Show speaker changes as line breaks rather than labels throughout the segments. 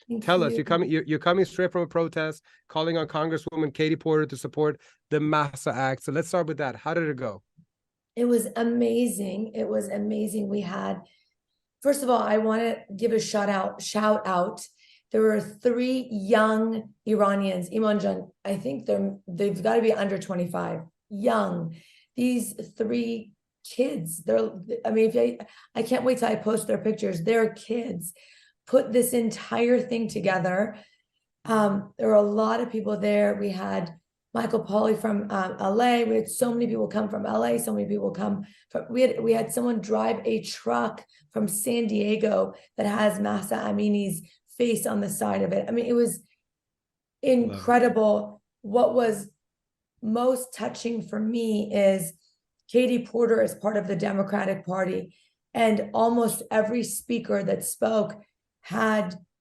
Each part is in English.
Thank
Tell us,
you.
you're coming straight from a protest, calling on Congresswoman Katie Porter to support the Mahsa Act. So let's start with that. How did it go?
It was amazing. It was amazing. We had, first of all, I want to give a shout out. There were 3 young Iranians, Iman, I think they've got to be under 25, young. These 3 kids, I can't wait till I post their pictures. They're kids, put this entire thing together. There were a lot of people there. We had Michael Pauly from LA. We had so many people come from LA. So many people come from, we had someone drive a truck from San Diego that has Mahsa Amini's face on the side of it. I mean, it was incredible. What was most touching for me is Katie Porter is part of the Democratic Party, and almost every speaker that spoke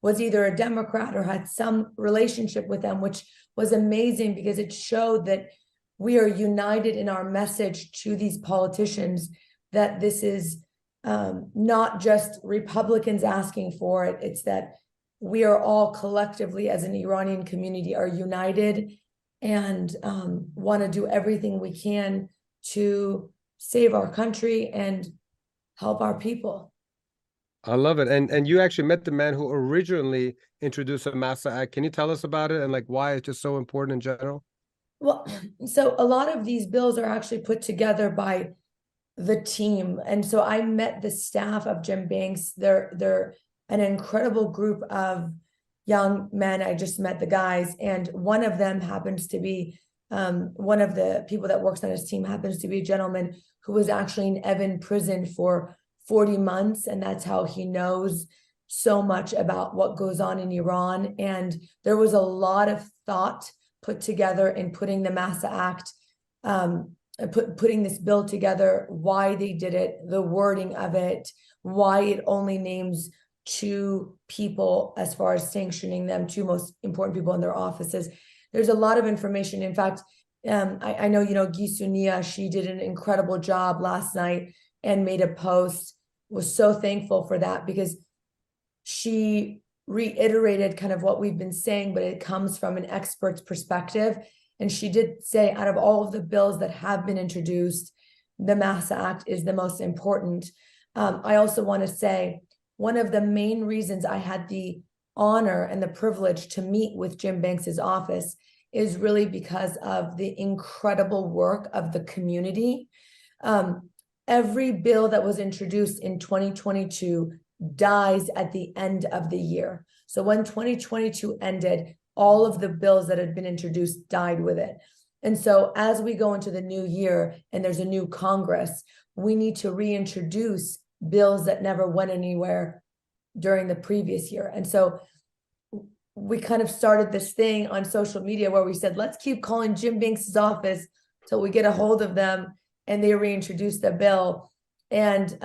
was either a Democrat or had some relationship with them, which was amazing because it showed that we are united in our message to these politicians, that this is not just Republicans asking for it. It's that we are all collectively as an Iranian community are united and want to do everything we can to save our country and help our people.
I love it. And you actually met the man who originally introduced the Mahsa Act. Can you tell us about it and like why it's just so important in general?
Well, so a lot of these bills are actually put together by the team. And so I met the staff of Jim Banks. They're an incredible group of young men. I just met the guys, and one of them happens to be one of the people that works on his team happens to be a gentleman who was actually in Evin prison for 40 months. And that's how he knows so much about what goes on in Iran. And there was a lot of thought put together in putting the Mahsa Act, putting this bill together, why they did it, the wording of it, why it only names 2 people as far as sanctioning them, 2 most important people in their offices. There's a lot of information. In fact, I know, Gisunia, she did an incredible job last night and made a post, was so thankful for that because she reiterated kind of what we've been saying, but it comes from an expert's perspective. And she did say out of all of the bills that have been introduced, the Mahsa Act is the most important. I also want to say one of the main reasons I had the honor and the privilege to meet with Jim Banks's office is really because of the incredible work of the community. Every bill that was introduced in 2022 dies at the end of the year. So when 2022 ended, all of the bills that had been introduced died with it. And so as we go into the new year and there's a new Congress, we need to reintroduce bills that never went anywhere during the previous year. And so we kind of started this thing on social media where we said, let's keep calling Jim Banks's office till we get a hold of them and they reintroduced the bill. And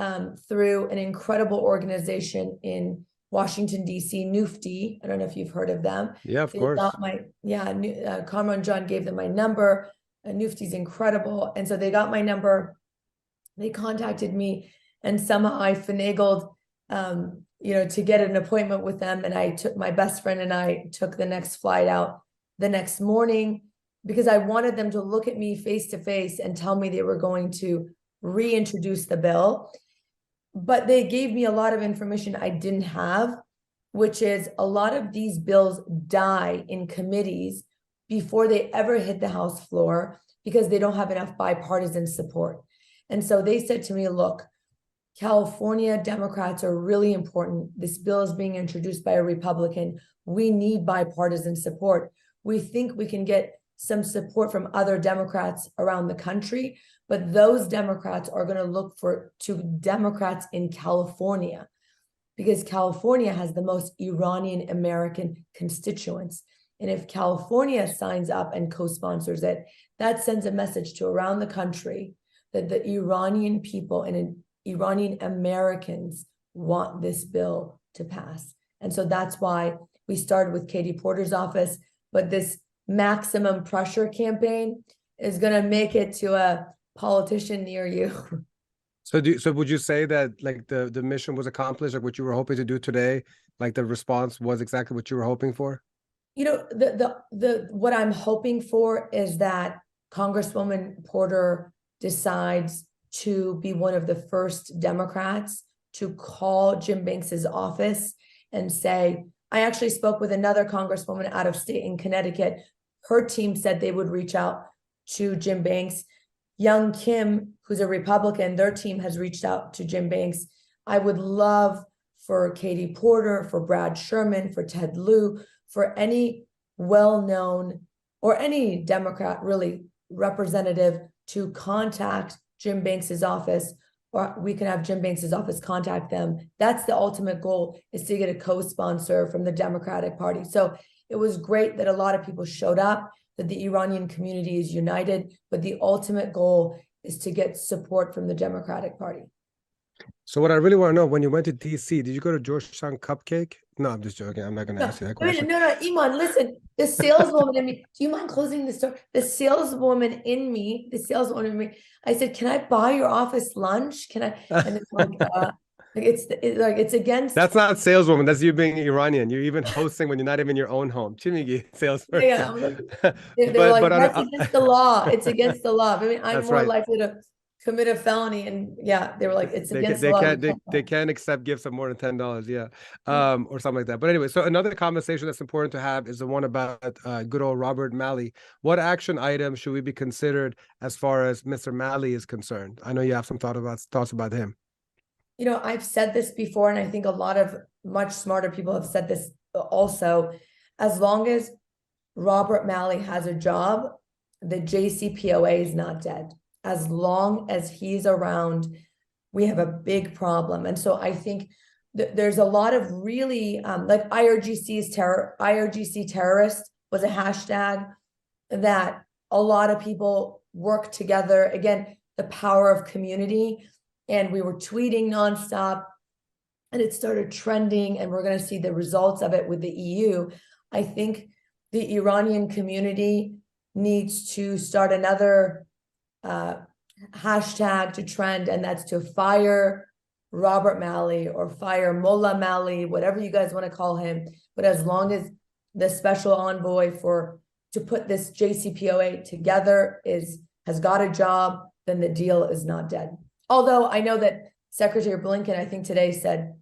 through an incredible organization in Washington, D.C., NUFTI, I don't know if you've heard of them.
Yeah, of course.
Kamran John gave them my number. NUFTI's incredible. And so they got my number. They contacted me and somehow I finagled, to get an appointment with them. And I took my best friend and I took the next flight out the next morning because I wanted them to look at me face to face and tell me they were going to reintroduce the bill. But they gave me a lot of information I didn't have, which is a lot of these bills die in committees before they ever hit the House floor because they don't have enough bipartisan support. And so they said to me, look, California Democrats are really important. This bill is being introduced by a Republican. We need bipartisan support. We think we can get some support from other Democrats around the country, but those Democrats are going to look to Democrats in California because California has the most Iranian-American constituents. And if California signs up and co-sponsors it, that sends a message to around the country that the Iranian people and Iranian Americans want this bill to pass. And so that's why we started with Katie Porter's office, but this maximum pressure campaign is going to make it to a politician near you.
So would you say that like the mission was accomplished, like what you were hoping to do today, like the response was exactly what you were hoping for?
You know, the what I'm hoping for is that Congresswoman Porter decides to be one of the first Democrats to call Jim Banks's office and say, I actually spoke with another Congresswoman out of state in Connecticut. Her team said they would reach out to Jim Banks. Young Kim, who's a Republican, their team has reached out to Jim Banks. I would love for Katie Porter, for Brad Sherman, for Ted Lieu, for any well-known or any Democrat really representative to contact Jim Banks's office, or we can have Jim Banks's office contact them. That's the ultimate goal, is to get a co-sponsor from the Democratic Party. So it was great that a lot of people showed up, that the Iranian community is united, but the ultimate goal is to get support from the Democratic Party.
So what I really want to know, when you went to DC, did you go to Georgetown Cupcake? No, I'm just joking. I'm not going to ask you that question.
No, Iman, listen, the saleswoman in me, do you mind closing the store? The saleswoman in me, I said, can I buy your office lunch? Can I? And it's like, it's against.
That's not saleswoman. That's you being Iranian. You're even hosting when you're not even your own home. Chimigi, salesperson.
Yeah, they're like, that's against the law. It's against the law. I mean, I'm more likely to commit a felony, and yeah, they were like, it's against the law.
They can't accept gifts of more than $10, yeah, or something like that. But anyway, so another conversation that's important to have is the one about good old Robert Malley. What action item should we be considered as far as Mr. Malley is concerned? I know you have some thoughts about him.
You know, I've said this before, and I think a lot of much smarter people have said this also. As long as Robert Malley has a job, the JCPOA is not dead. As long as he's around, we have a big problem. And so I think there's a lot of really like IRGC terrorist was a hashtag that a lot of people work together. Again, the power of community. And we were tweeting nonstop, and it started trending, and we're going to see the results of it with the EU. I think the Iranian community needs to start another hashtag to trend, and that's to fire Robert Malley or fire Mullah Malley, whatever you guys want to call him. But as long as the special envoy to put this JCPOA together has got a job, then the deal is not dead. Although I know that Secretary Blinken, I think today, said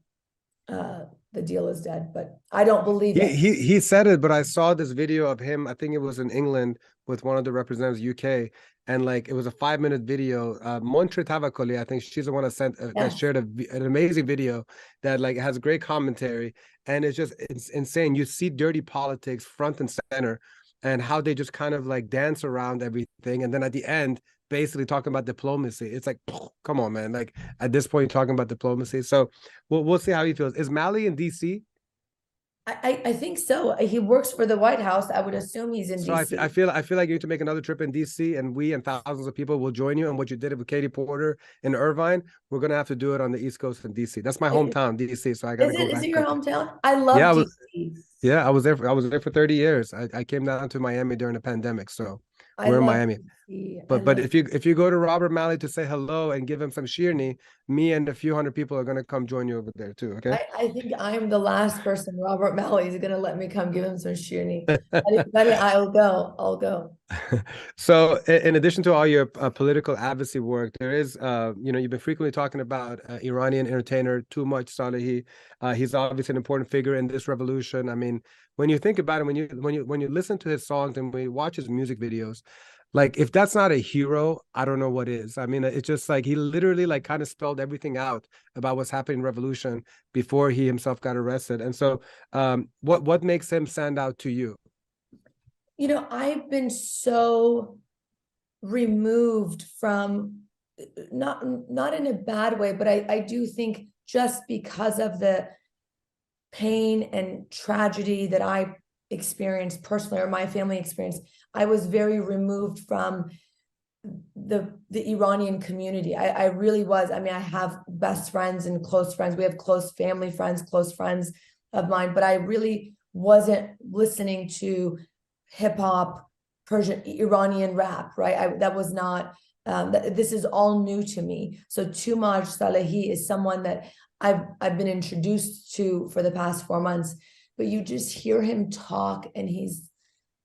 the deal is dead, but I don't believe it.
He said it, but I saw this video of him, I think it was in England with one of the representatives, UK, and like it was a 5-minute video. Montri Tavakoli, I think she's the one that sent that shared an amazing video that like has great commentary, and it's insane. You see dirty politics front and center, and how they just kind of like dance around everything, and then at the end, basically talking about diplomacy. It's like, come on, man. Like at this point, talking about diplomacy. So we'll see how he feels. Is Malley in DC?
I think so. He works for the White House. I would assume he's in DC.
I feel like you need to make another trip in DC, and we and thousands of people will join you. And what you did with Katie Porter in Irvine, we're gonna have to do it on the East Coast in DC. That's my hometown, DC. So I gotta go back.
Is it your hometown? I love DC.
Yeah, I was there for 30 years. I came down to Miami during the pandemic, so we're in Miami. But if you go to Robert Malley to say hello and give him some shirni, me and a few hundred people are gonna come join you over there too. Okay.
I think I'm the last person Robert Malley is gonna let me come give him some shirni. I'll go.
So in addition to all your political advocacy work, there is you've been frequently talking about Iranian entertainer Too Much Salehi. He's obviously an important figure in this revolution. I mean, when you think about it, when you listen to his songs and when you watch his music videos, like if that's not a hero, I don't know what is. I mean, it's just like he literally like kind of spelled everything out about what's happening in revolution before he himself got arrested. And so what makes him stand out to you?
You know, I've been so removed from, not in a bad way, but I do think just because of the pain and tragedy that I experienced personally, or my family experienced, I was very removed from the Iranian community. I really was. I mean, I have best friends and close friends. We have close family friends, close friends of mine, but I really wasn't listening to hip hop, Persian, Iranian rap, right? That was not This is all new to me. So Tumaj Salehi is someone that I've been introduced to for the past 4 months, but you just hear him talk, and he's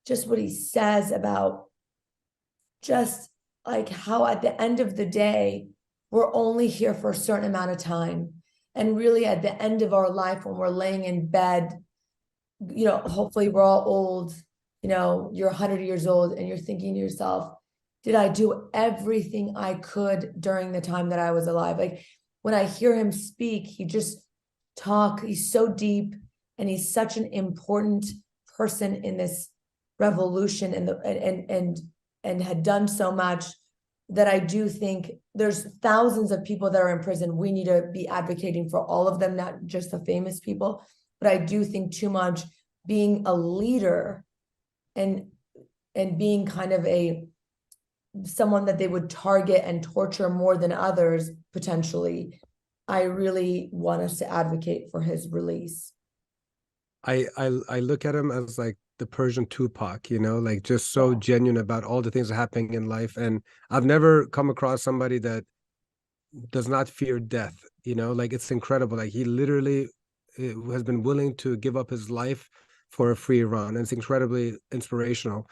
just what he says about just like how at the end of the day, we're only here for a certain amount of time. And really at the end of our life, when we're laying in bed, you know, hopefully we're all old, you know, you're 100 years old and you're thinking to yourself, did I do everything I could during the time that I was alive? Like when I hear him speak, he just talk, he's so deep, and he's such an important person in this revolution and had done so much that I do think there's thousands of people that are in prison. We need to be advocating for all of them, not just the famous people. But I do think Tumaj being a leader and being kind of someone that they would target and torture more than others potentially, I really want us to advocate for his release.
I look at him as like the Persian Tupac, you know, like just so genuine about all the things that are happening in life. And I've never come across somebody that does not fear death, you know, like it's incredible. Like he literally has been willing to give up his life for a free Iran, and it's incredibly inspirational.